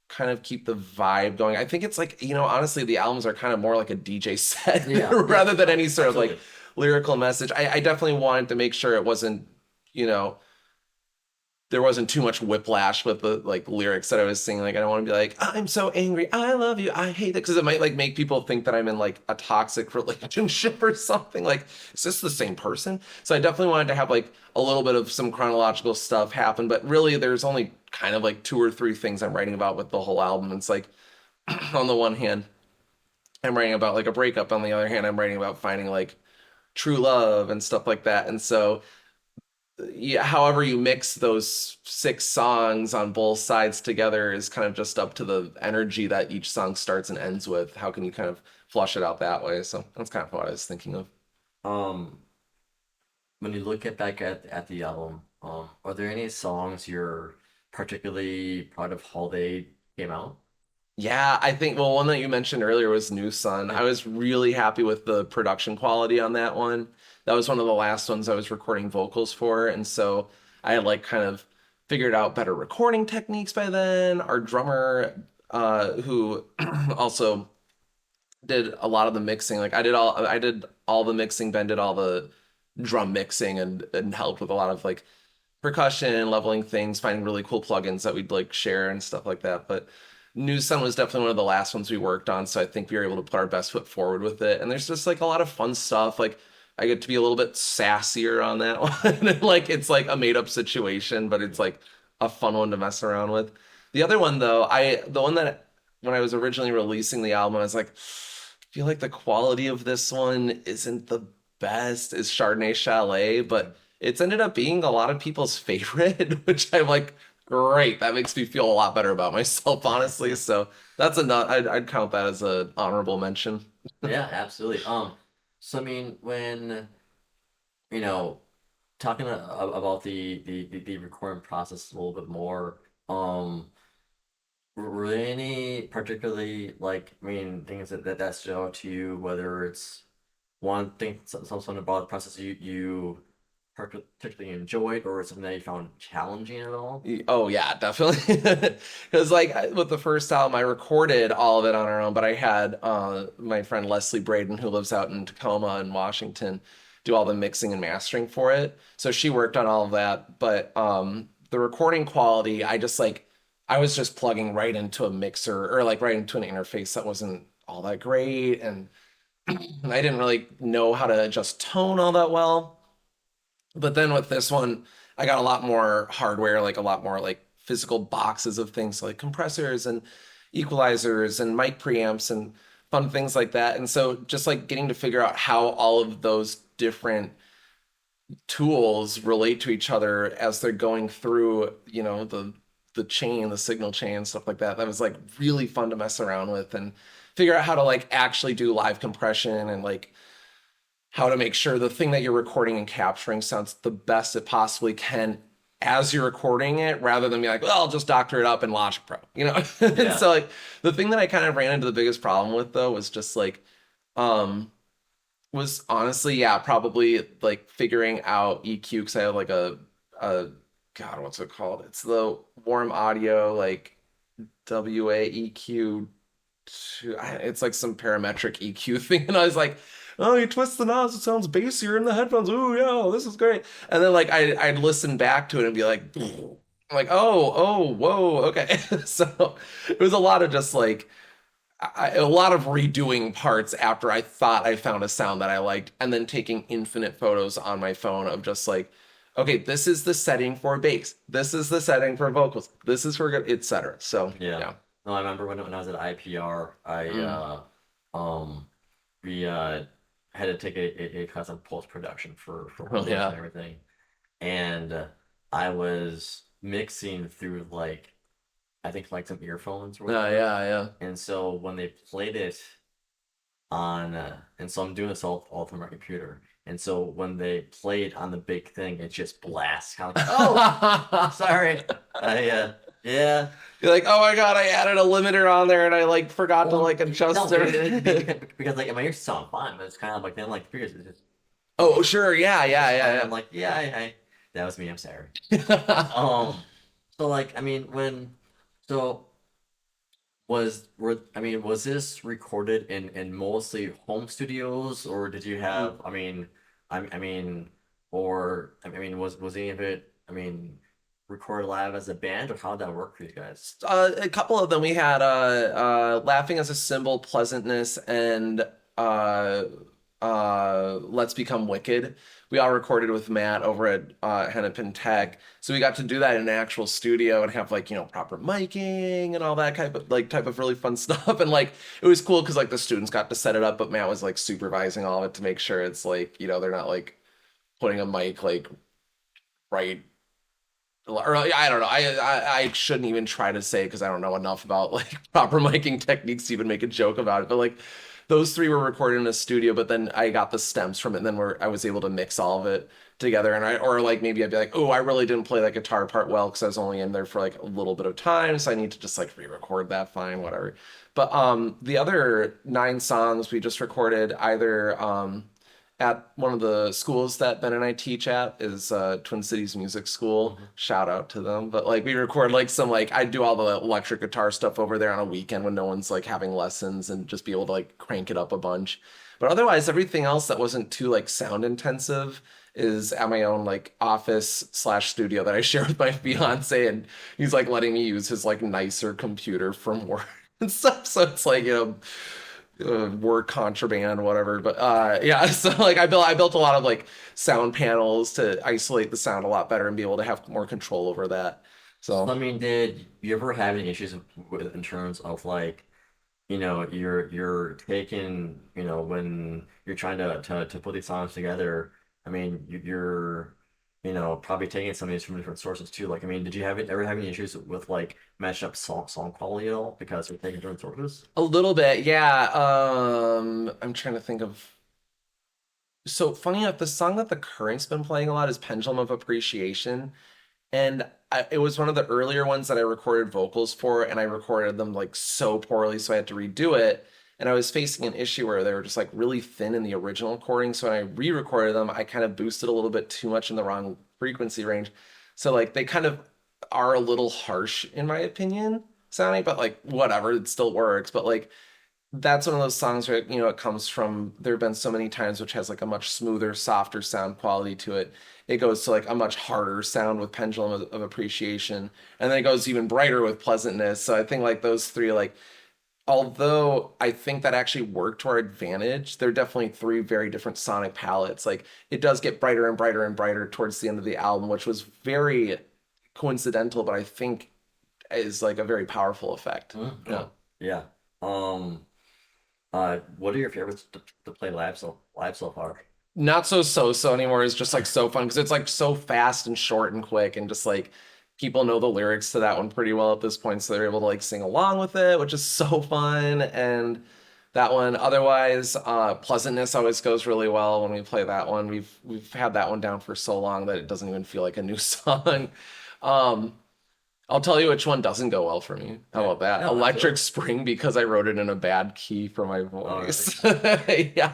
kind of keep the vibe going? I think it's like, honestly, the albums are kind of more like a DJ set rather than any sort of like lyrical message. I definitely wanted to make sure it wasn't, there wasn't too much whiplash with the like lyrics that I was singing. Like, I don't want to be like, I'm so angry, I love you, I hate it, because it might like make people think that I'm in like a toxic relationship or something. Like, is this the same person? So I definitely wanted to have like a little bit of some chronological stuff happen, but really there's only kind of like 2 or 3 things I'm writing about with the whole album. It's like, on the one hand, I'm writing about like a breakup. On the other hand, I'm writing about finding like true love and stuff like that. And so yeah, however you mix those 6 songs on both sides together is kind of just up to the energy that each song starts and ends with. How can you kind of flush it out that way? So that's kind of what I was thinking of. Um, when you look back at the album, are there any songs you're particularly proud of how they came out? Yeah, I think, well, one that you mentioned earlier was New Sun. I was really happy with the production quality on that one. That was one of the last ones I was recording vocals for. And so I had like kind of figured out better recording techniques by then. Our drummer, who also did a lot of the mixing, like I did all the mixing, Ben did all the drum mixing and helped with a lot of like percussion, leveling things, finding really cool plugins that we'd like share and stuff like that. But New Sun was definitely one of the last ones we worked on, so I think we were able to put our best foot forward with it. And there's just like a lot of fun stuff. Like I get to be a little bit sassier on that one. And, like it's like a made up situation, but it's like a fun one to mess around with. The other one though, the one that when I was originally releasing the album, I was like, I feel like the quality of this one isn't the best, is Chardonnay Chalet, but it's ended up being a lot of people's favorite, which I'm like, great. That makes me feel a lot better about myself, honestly. So that's I'd count that as an honorable mention. Yeah, absolutely. So I mean, when you know, talking about the recording process a little bit more, were there any particularly like, I mean, things that stood out to you, whether it's one thing, something about the process you particularly enjoyed, or something that you found challenging at all? Oh yeah, definitely. Because like with the first album, I recorded all of it on our own, but I had my friend Leslie Braden, who lives out in Tacoma in Washington, do all the mixing and mastering for it. So she worked on all of that. But the recording quality, I was just plugging right into a mixer or like right into an interface that wasn't all that great, and I didn't really know how to adjust tone all that well. But then with this one, I got a lot more hardware, like a lot more like physical boxes of things like compressors and equalizers and mic preamps and fun things like that. And so just like getting to figure out how all of those different tools relate to each other as they're going through, the chain, the signal chain, stuff like that. That was like really fun to mess around with and figure out how to like actually do live compression and like how to make sure the thing that you're recording and capturing sounds the best it possibly can as you're recording it, rather than be like, well, I'll just doctor it up in Logic Pro, Yeah. So like the thing that I kind of ran into the biggest problem with though was just like, was honestly, yeah, probably like figuring out EQ, because I have like a God, what's it called? It's the Warm Audio like WAEQ. It's like some parametric EQ thing, and I was like, oh, you twist the knobs, it sounds bassier in the headphones. Ooh, yeah, this is great. And then like I'd listen back to it and be like, I'm like, oh, whoa, okay. So it was a lot of just like a lot of redoing parts after I thought I found a sound that I liked, and then taking infinite photos on my phone of just like, okay, this is the setting for bass, this is the setting for vocals, this is for etc. So Yeah. No, I remember when I was at IPR, we had to take a class on post production for Oh, videos yeah. and everything, and I was mixing through like, I think like some earphones or Yeah, whatever. yeah, yeah. And so when they played it on, and so I'm doing this all through my computer. And so when they play it on the big thing, it just blasts. Kind of like, oh, sorry. Yeah. You're like, oh my God, I added a limiter on there and I like forgot to Well, like adjust no, it. because like my ears sound fine, but it's kind of like then like figures it's just Oh, sure. Yeah, yeah, and I'm yeah, like, yeah, that was me. I'm sorry. yeah. So like, I mean, so was this recorded in mostly home studios, or did you have, I mean, was any of it, recorded live as a band, or how did that work for you guys? A couple of them we had Laughing as a Symbol, Pleasantness, and uh, Let's Become Wicked. We all recorded with Matt over at Hennepin Tech. So we got to do that in an actual studio and have like, proper miking and all that type of really fun stuff. And like it was cool because like the students got to set it up, but Matt was like supervising all of it to make sure it's like, they're not like putting a mic like right, or I don't know. I shouldn't even try to say because I don't know enough about like proper miking techniques to even make a joke about it. But like those three were recorded in a studio, but then I got the stems from it, and then I was able to mix all of it together. And or like maybe I'd be like, oh, I really didn't play that guitar part well because I was only in there for like a little bit of time, so I need to just like re-record that. Fine, whatever. But the other 9 songs we just recorded either at one of the schools that Ben and I teach at is Twin Cities Music School. Shout out to them. But like we record like some like I do all the electric guitar stuff over there on a weekend when no one's like having lessons and just be able to like crank it up a bunch. But otherwise everything else that wasn't too like sound intensive is at my own like office/studio that I share with my fiance, and he's like letting me use his like nicer computer from work and stuff. So it's like, word contraband, whatever. But yeah, so like I built a lot of like sound panels to isolate the sound a lot better and be able to have more control over that. So, So did you ever have any issues in terms of like, you're taking, when you're trying to put these songs together, you're, probably taking some of these from different sources too. Like, did you ever have any issues with like matching up song quality at all because you're taking different sources? a little bit, yeah. I'm trying to think of. So funny enough, the song that the Current's been playing a lot is Pendulum of Appreciation. And it was one of the earlier ones that I recorded vocals for, and I recorded them like so poorly, so I had to redo it. And I was facing an issue where they were just like really thin in the original recording. So when I re-recorded them, I kind of boosted a little bit too much in the wrong frequency range. So like they kind of are a little harsh in my opinion sounding, but like whatever, it still works. But like that's one of those songs where it comes from, there have been so many times which has like a much smoother, softer sound quality to it. It goes to like a much harder sound with Pendulum of Appreciation, and then it goes even brighter with Pleasantness. So I think like those three, like although I think that actually worked to our advantage, they're definitely three very different sonic palettes. Like it does get brighter and brighter and brighter towards the end of the album, which was very coincidental, but I think is like a very powerful effect. Yeah. Yeah. What are your favorites to play live so far? Not so anymore is just like so fun because it's like so fast and short and quick, and just like people know the lyrics to that one pretty well at this point, so they're able to like sing along with it, which is so fun. And that one, otherwise, Pleasantness always goes really well when we play that one. We've had that one down for so long that it doesn't even feel like a new song. um I'll tell you which one doesn't go well for me. How about that? No, Electric Spring, because I wrote it in a bad key for my voice. Yeah.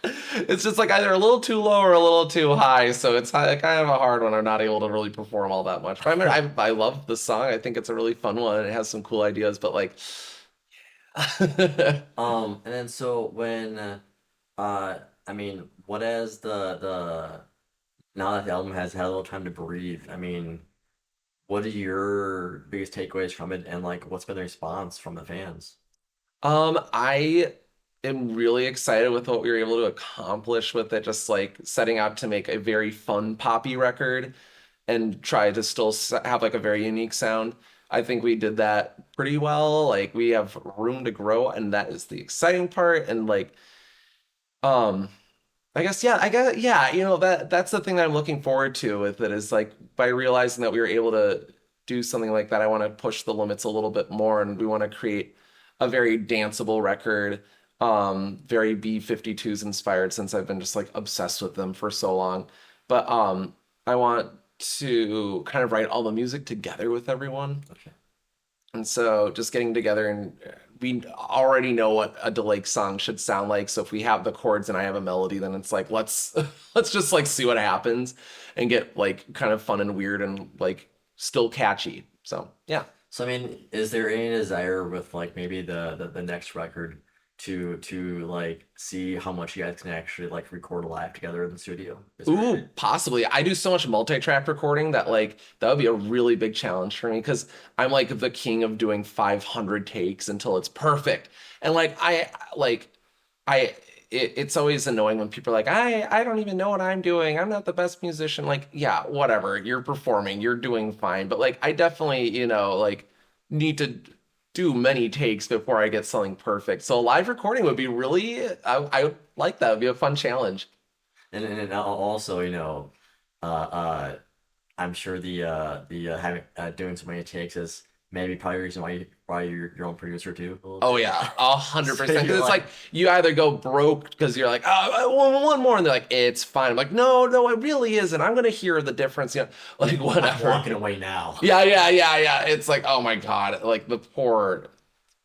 It's just like either a little too low or a little too high, so it's kind of a hard one. I'm not able to really perform all that much. But I love the song. I think it's a really fun one. It has some cool ideas, but like, And then so when, what has the now that the album has had a little time to breathe, what are your biggest takeaways from it, and like what's been the response from the fans? I am really excited with what we were able to accomplish with it. Just like setting out to make a very fun poppy record and try to still have like a very unique sound. I think we did that pretty well. Like we have room to grow, and that is the exciting part. And like, um, I guess, that's the thing that I'm looking forward to with it, is like by realizing that we were able to do something like that, I want to push the limits a little bit more, and we want to create a very danceable record Very B-52s inspired since I've been just like obsessed with them for so long. But I want to kind of write all the music together with everyone. Okay. And so just getting together, and we already know what a DLakes song should sound like. So if we have the chords and I have a melody, then it's like let's just like see what happens and get like kind of fun and weird and like still catchy. So yeah. So I mean, is there any desire with like maybe the next record to like see how much you guys can actually like record live together in the studio? Ooh, possibly. I do so much multi-track recording that like that would be a really big challenge for me because I'm like the king of doing 500 takes until it's perfect. And it's always annoying when people are like, I don't even know what I'm doing. I'm not the best musician. Like, yeah, whatever. You're performing, you're doing fine. But like I definitely, like need to do many takes before I get something perfect. So live recording would be really, I would like that. It would be a fun challenge. And also, I'm sure the having doing so many takes is maybe probably the reason why you're your own producer too. Oh yeah, 100%. Because it's like you either go broke because you're like, oh, I want one more, and they're like, it's fine. I'm like, no, it really isn't. I'm gonna hear the difference. Like whatever. I'm walking away now. Yeah. It's like, oh my god, like the poor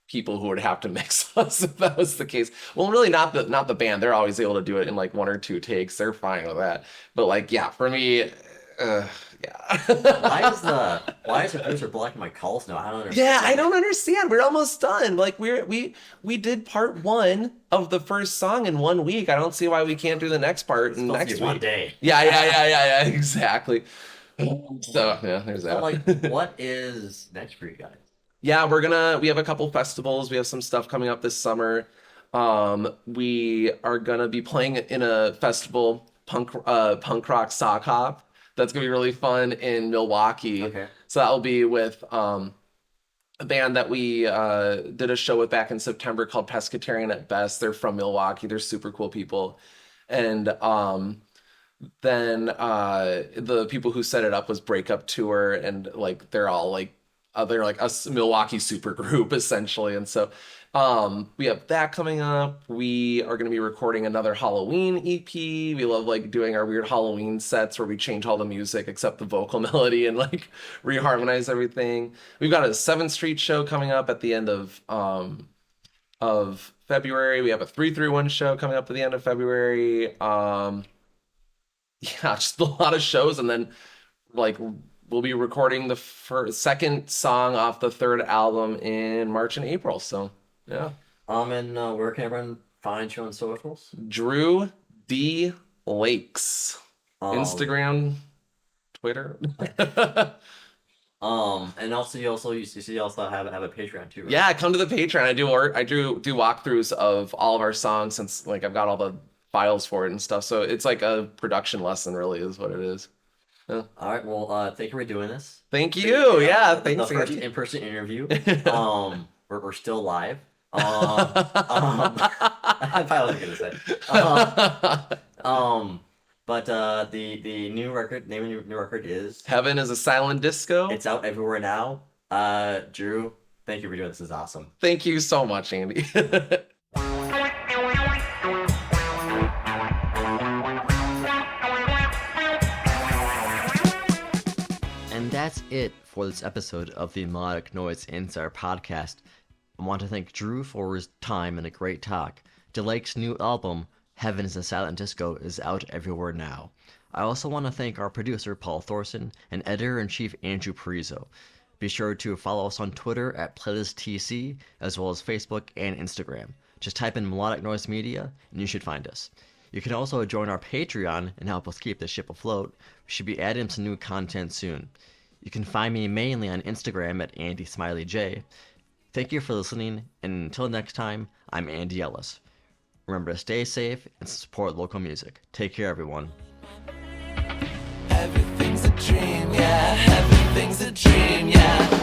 people who would have to mix us if that was the case. Well, really not the band. They're always able to do it in like 1 or 2 takes. They're fine with that. But like, yeah, for me, yeah. Why is the producer blocking my calls now? I don't understand. Yeah, I don't understand. We're almost done. Like we did part 1 of the first song in 1 week. I don't see why we can't do the next part in next week. 1 day. Yeah, exactly. So yeah, there's that. So, like, what is next for you guys? Yeah, we have a couple festivals. We have some stuff coming up this summer. We are gonna be playing in a festival, punk rock sock hop. That's gonna be really fun in Milwaukee. Okay. So that will be with a band that we did a show with back in September called Pescatarian at Best. They're from Milwaukee. They're super cool people. And then the people who set it up was Breakup Tour, and like they're all like they're like a Milwaukee super group essentially. And so we have that coming up. We are going to be recording another Halloween EP. We love like doing our weird Halloween sets where we change all the music except the vocal melody and like reharmonize everything. We've got a 7th Street show coming up at the end of February. We have a 331 show coming up at the end of February. Yeah, just a lot of shows. And then like we'll be recording the second song off the 3rd album in March and April. So yeah. And where can everyone find you on socials? Drew DLakes. Instagram, Twitter. And also you also have a Patreon too, right? Yeah, come to the Patreon. I do walkthroughs of all of our songs since like I've got all the files for it and stuff. So it's like a production lesson, really, is what it is. Yeah. All right. Well, thank you for doing this. Thank you. Yeah, thanks for the first in-person interview. We're still live. I probably wasn't gonna say. But the new record, name of the new record is Heaven is a Silent Disco. It's out everywhere now. Drew, thank you for doing this. This is awesome. Thank you so much, Andy. And that's it for this episode of the Melodic Noise Insider podcast. I want to thank Drew for his time and a great talk. DLakes' new album, Heaven is a Silent Disco, is out everywhere now. I also want to thank our producer, Paul Thorson, and editor-in-chief, Andrew Parizo. Be sure to follow us on Twitter at PlaylistTC, as well as Facebook and Instagram. Just type in Melodic Noise Media, and you should find us. You can also join our Patreon and help us keep the ship afloat. We should be adding some new content soon. You can find me mainly on Instagram at AndySmileyJ. Thank you for listening, and until next time, I'm Andy Ellis. Remember to stay safe and support local music. Take care, everyone. Everything's a dream, yeah. Everything's a dream, yeah.